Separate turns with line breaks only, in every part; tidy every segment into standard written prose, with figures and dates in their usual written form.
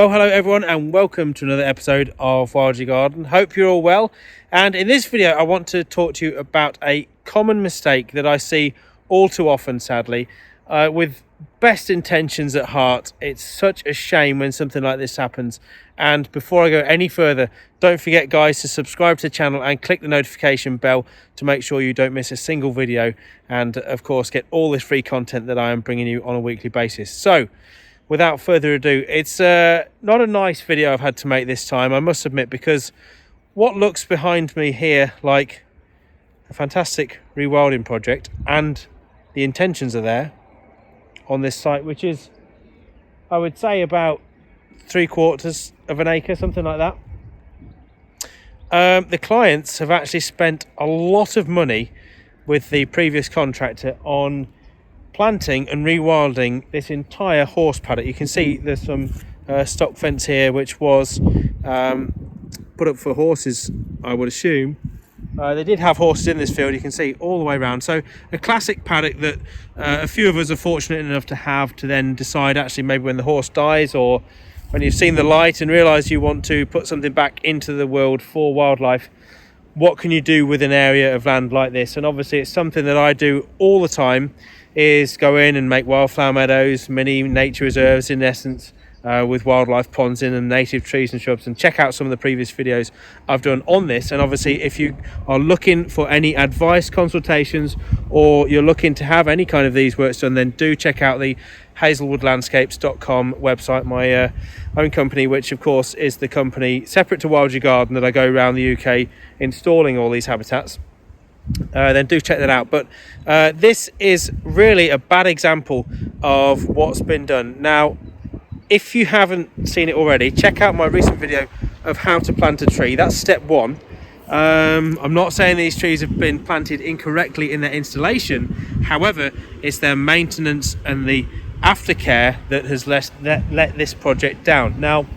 Well, hello everyone and welcome to another episode of Wildflowers Garden. Hope you're all well, and in this video I want to talk to you about a common mistake that I see all too often, sadly, with best intentions at heart. It's such a shame when something like this happens. And before I go any further, don't forget guys to subscribe to the channel and click the notification bell to make sure you don't miss a single video, and of course get all this free content that I am bringing you on a weekly basis. So without further ado, it's not a nice video I've had to make this time, I must admit, because what looks behind me here like a fantastic rewilding project, and the intentions are there on this site, which is, I would say, about 3/4 of an acre, something like that. The clients have actually spent a lot of money with the previous contractor on planting and rewilding this entire horse paddock. You can see there's some stock fence here which was put up for horses, I would assume. They did have horses in this field, you can see all the way around. So a classic paddock that a few of us are fortunate enough to have, to then decide actually maybe when the horse dies, or when you've seen the light and realise you want to put something back into the world for wildlife, what can you do with an area of land like this? And obviously it's something that I do all the time, is go in and make wildflower meadows, mini nature reserves in essence, with wildlife ponds in and native trees and shrubs, and check out some of the previous videos I've done on this. And obviously if you are looking for any advice, consultations, or you're looking to have any kind of these works done, then do check out the hazelwoodlandscapes.com website, my own company, which of course is the company separate to Wildflowers Garden that I go around the UK installing all these habitats. Then do check that out. But this is really a bad example of what's been done. Now, if you haven't seen it already, check out my recent video of how to plant a tree. That's step one. I'm not saying these trees have been planted incorrectly in their installation. However, it's their maintenance and the aftercare that has let this project down. Now,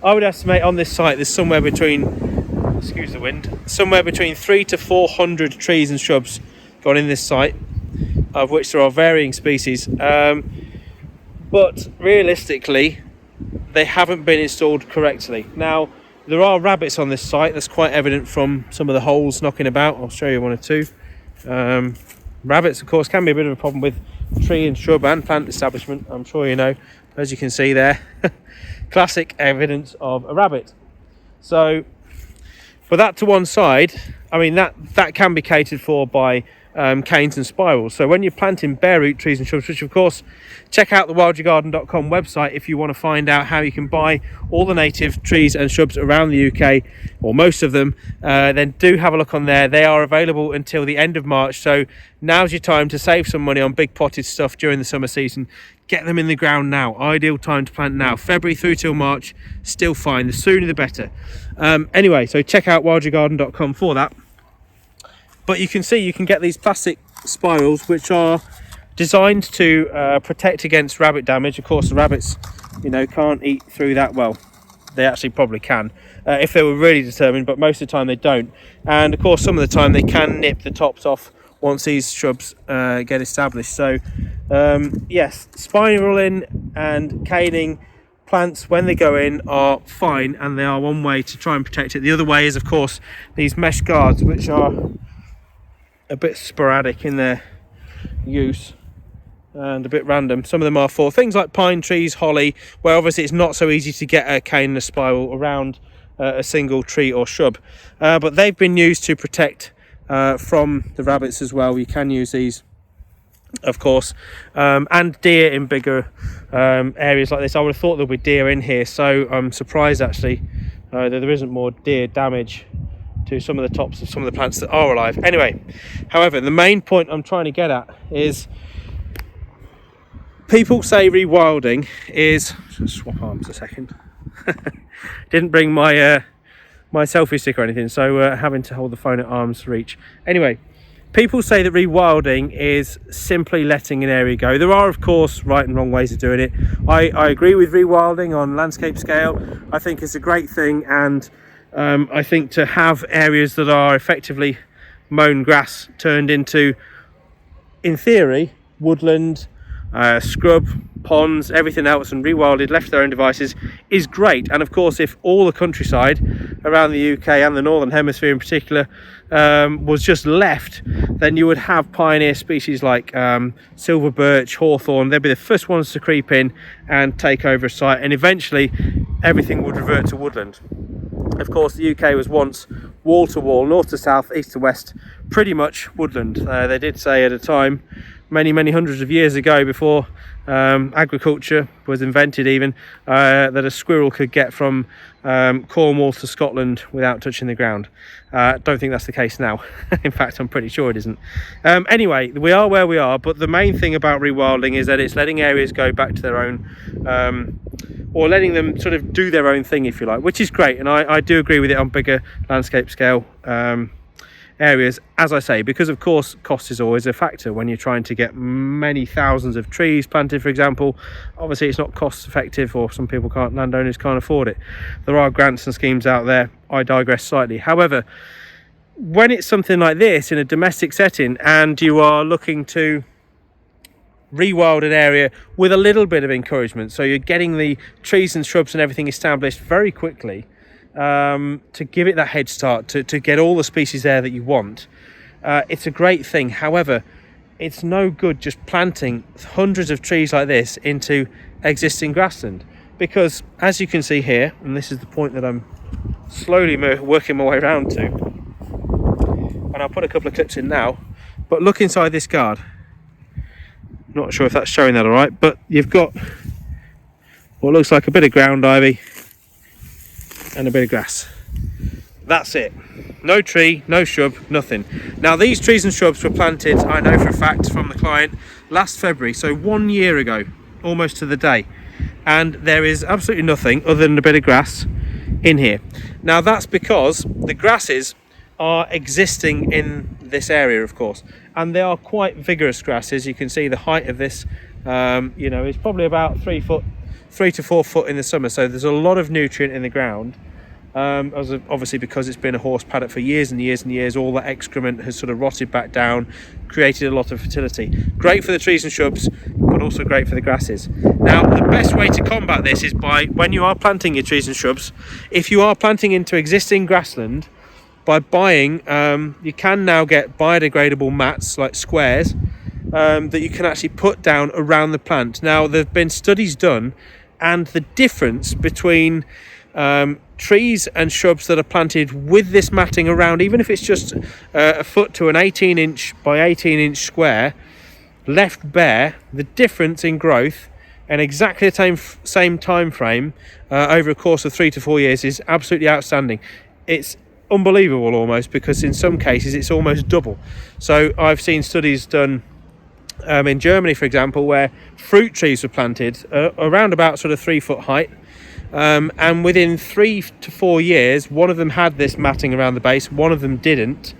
I would estimate on this site there's somewhere between, excuse the wind, somewhere between 300 to 400 trees and shrubs got in this site, of which there are varying species. But realistically, they haven't been installed correctly. Now, there are rabbits on this site. That's quite evident from some of the holes knocking about. I'll show you one or two. Rabbits, of course, can be a bit of a problem with tree and shrub and plant establishment, I'm sure you know. As you can see there, classic evidence of a rabbit. So, but that to one side, I mean, that can be catered for by canes and spirals. So when you're planting bare root trees and shrubs, which of course, check out the wildflowersgarden.com website if you want to find out how you can buy all the native trees and shrubs around the UK, or most of them, then do have a look on there. They are available until the end of March, so now's your time to save some money on big potted stuff during the summer season. Get them in the ground now. Ideal time to plant now. February through till March, still fine. The sooner the better. Anyway, so check out wildflowersgarden.com for that. But you can see you can get these plastic spirals which are designed to protect against rabbit damage. Of course, the rabbits, you know, can't eat through that. Well, they actually probably can if they were really determined, but most of the time they don't. And of course, some of the time they can nip the tops off once these shrubs get established. So yes, spiraling and caning plants when they go in are fine, and they are one way to try and protect it. The other way is, of course, these mesh guards, which are a bit sporadic in their use and a bit random. Some of them are for things like pine trees, holly, where obviously it's not so easy to get a cane and a spiral around a single tree or shrub, but they've been used to protect from the rabbits as well. You can use these, of course, and deer in bigger areas like this. I would have thought there would be deer in here, so I'm surprised actually that there isn't more deer damage to some of the tops of some of the plants that are alive. Anyway, however, the main point I'm trying to get at is, people say rewilding is, just swap arms a second. Didn't bring my my selfie stick or anything, so having to hold the phone at arm's reach. Anyway, people say that rewilding is simply letting an area go. There are, of course, right and wrong ways of doing it. I agree with rewilding on landscape scale. I think it's a great thing, and I think to have areas that are effectively mown grass turned into, in theory, woodland, scrub, ponds, everything else, and rewilded, left to their own devices, is great. And of course, if all the countryside around the UK and the Northern Hemisphere in particular was just left, then you would have pioneer species like silver birch, hawthorn. They'd be the first ones to creep in and take over a site, and eventually everything would revert to woodland. Of course, the UK was once wall to wall, north to south, east to west, pretty much woodland. They did say at a time, many hundreds of years ago, before agriculture was invented even, that a squirrel could get from Cornwall to Scotland without touching the ground. Don't think that's the case now. In fact, I'm pretty sure it isn't. Anyway, we are where we are, but the main thing about rewilding is that it's letting areas go back to their own, or letting them sort of do their own thing, if you like, which is great. And I do agree with it on bigger landscape scale areas, as I say, because of course cost is always a factor when you're trying to get many thousands of trees planted, for example. Obviously it's not cost effective, or some people landowners can't afford it. There are grants and schemes out there. I digress slightly. However, when it's something like this in a domestic setting and you are looking to rewild an area with a little bit of encouragement, so you're getting the trees and shrubs and everything established very quickly, to give it that head start, to get all the species there that you want, it's a great thing. However, it's no good just planting hundreds of trees like this into existing grassland, because as you can see here, and this is the point that I'm slowly working my way around to, and I'll put a couple of clips in now, but look inside this guard. Not sure if that's showing that all right, but you've got what looks like a bit of ground ivy and a bit of grass. That's it. No tree, no shrub, nothing. Now these trees and shrubs were planted, I know for a fact from the client, last February, so 1 year ago, almost to the day, and there is absolutely nothing other than a bit of grass in here. Now that's because the grasses are existing in this area, of course, and they are quite vigorous grasses. You can see the height of this, is probably about 3 to 4 foot in the summer, so there's a lot of nutrient in the ground. Obviously because it's been a horse paddock for years and years and years, all that excrement has sort of rotted back down, created a lot of fertility. Great for the trees and shrubs, but also great for the grasses. Now the best way to combat this is by, when you are planting your trees and shrubs, if you are planting into existing grassland, by buying, you can now get biodegradable mats like squares that you can actually put down around the plant. Now there have been studies done, and the difference between trees and shrubs that are planted with this matting around, even if it's just a foot to an 18-inch by 18-inch square left bare, the difference in growth and exactly the same time frame over a course of 3 to 4 years is absolutely outstanding. It's unbelievable almost, because in some cases it's almost double. So I've seen studies done in Germany, for example, where fruit trees were planted around about sort of 3 foot height, and within 3 to 4 years, one of them had this matting around the base, one of them didn't.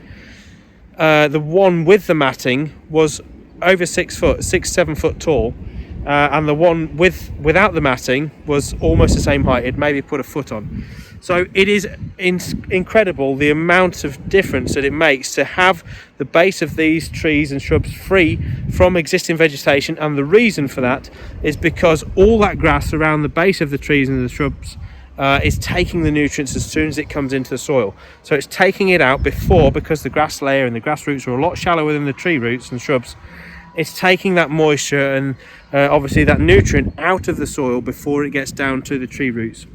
The one with the matting was over 7 foot tall, and the one without the matting was almost the same height. It maybe put a foot on. So it is incredible the amount of difference that it makes to have the base of these trees and shrubs free from existing vegetation, and the reason for that is because all that grass around the base of the trees and the shrubs is taking the nutrients as soon as it comes into the soil. So it's taking it out before, because the grass layer and the grass roots are a lot shallower than the tree roots and shrubs. It's taking that moisture and obviously that nutrient out of the soil before it gets down to the tree roots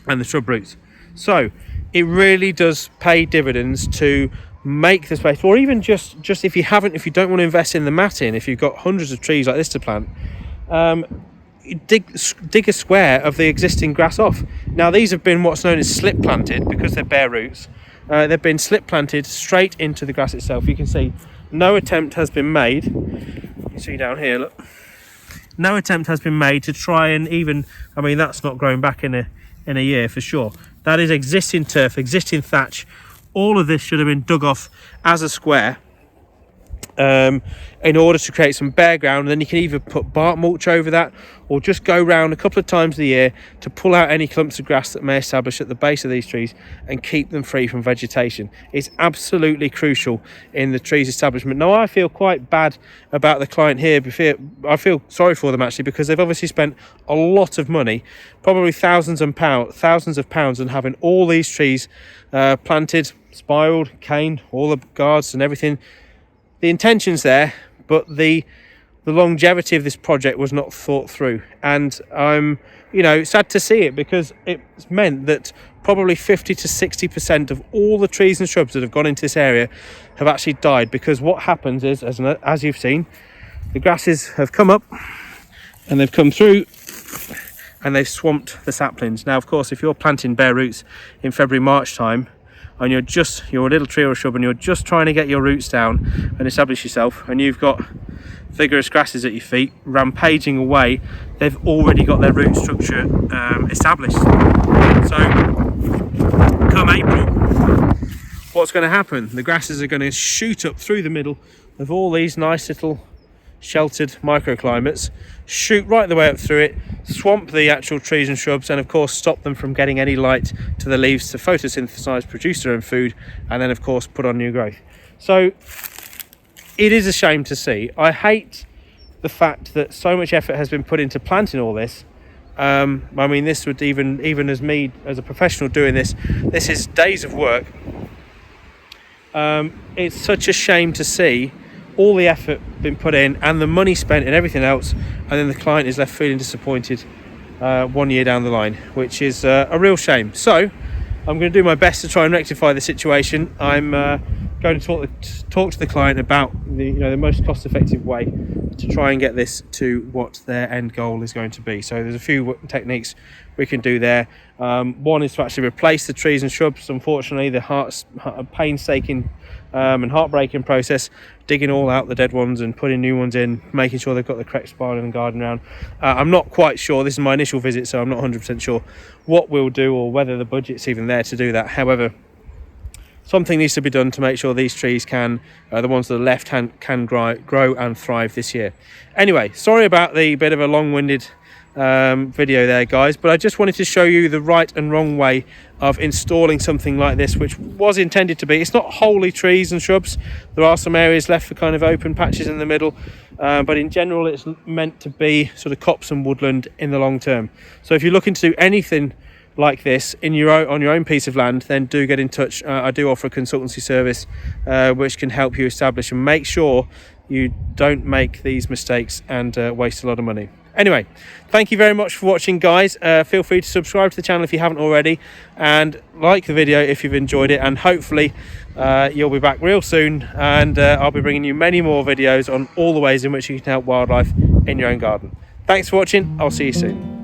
and the shrub roots. So it really does pay dividends to make the space, or even just if you don't want to invest in the matting, if you've got hundreds of trees like this to plant, dig a square of the existing grass off. Now these have been what's known as slip planted, because they're bare roots. They've been slip planted straight into the grass itself. You can see no attempt has been made. You can see down here, look. No attempt has been made to try and even, that's not growing back in a year for sure. That is existing turf, existing thatch. All of this should have been dug off as a square in order to create some bare ground, and then you can either put bark mulch over that or just go round a couple of times a year to pull out any clumps of grass that may establish at the base of these trees and keep them free from vegetation. It's absolutely crucial in the trees establishment. Now, I feel quite bad about the client here. I feel sorry for them actually, because they've obviously spent a lot of money, probably thousands of pounds on having all these trees planted, spiraled, caned, all the guards and everything. The intention's there, but the longevity of this project was not thought through, and I'm sad to see it, because it's meant that probably 50 to 60% of all the trees and shrubs that have gone into this area have actually died. Because what happens is, as you've seen, the grasses have come up and they've come through and they've swamped the saplings. Now, of course, if you're planting bare roots in February, March time, and you're a little tree or a shrub and you're just trying to get your roots down and establish yourself, and you've got vigorous grasses at your feet rampaging away, they've already got their root structure established. So come April, what's going to happen? The grasses are going to shoot up through the middle of all these nice little sheltered microclimates, shoot right the way up through it, swamp the actual trees and shrubs, and of course stop them from getting any light to the leaves to photosynthesize, produce their own food, and then of course put on new growth. So it is a shame to see. I hate the fact that so much effort has been put into planting all this. I mean, this would even as me as a professional doing this is days of work. It's such a shame to see all the effort been put in and the money spent and everything else, and then the client is left feeling disappointed 1 year down the line, which is a real shame. So I'm going to do my best to try and rectify the situation. I'm going to talk to the client about the most cost-effective way to try and get this to what their end goal is going to be. So there's a few techniques we can do there. One is to actually replace the trees and shrubs. Unfortunately, the painstaking and heartbreaking process, digging all out the dead ones and putting new ones in, making sure they've got the correct spiral and garden round. I'm not quite sure. This is my initial visit, so I'm not 100% sure what we'll do or whether the budget's even there to do that. However, something needs to be done to make sure these trees can, the ones to the left hand, can grow and thrive this year. Anyway, sorry about the bit of a long-winded video there, guys, but I just wanted to show you the right and wrong way of installing something like this, which was intended to be. It's not wholly trees and shrubs. There are some areas left for kind of open patches in the middle, but in general it's meant to be sort of copse and woodland in the long term. So if you're looking to do anything like this on your own piece of land, then do get in touch. I do offer a consultancy service which can help you establish and make sure you don't make these mistakes and waste a lot of money. Anyway, thank you very much for watching, guys. Feel free to subscribe to the channel if you haven't already, and like the video if you've enjoyed it, and hopefully you'll be back real soon, and I'll be bringing you many more videos on all the ways in which you can help wildlife in your own garden. Thanks for watching. I'll see you soon.